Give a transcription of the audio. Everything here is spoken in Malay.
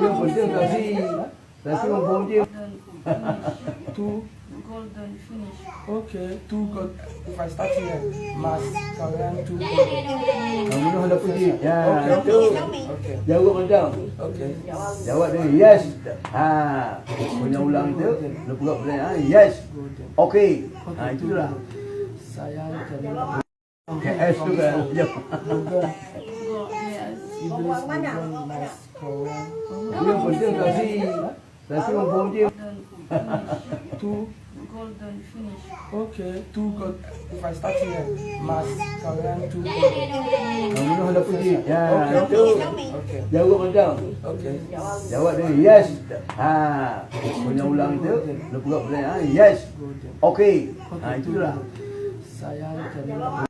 Yang penting kasih ngomong dia. Two golden finish. okay, two gold. If I start here, Mas Korean two golden. Kamu nak hendak pergi. Ya, Okay. tu. Okay. Jawab macam. Okay. Jawab dia yes. Ha, punya ulang tu. Lu pula pertanyaan yes. Golden. Okey. Ha, itulah. Saya kenal KS tu kan. Jawab. Google. Go, yes. Idris Google Mas Korean. Yang penting kasih ngomong dia. Golden finish. Two Golden finish. okay, two gold. If I start here, Mas Korean two golden. Kamu nak hendak pergi. Ya, Okay. tu. Okay. Jawab macam. Okay. Jawab dia yes. Ha, punya ulang tu. Lu pula pertanyaan yes. Golden. Okey. Ha, itulah. Saya kenal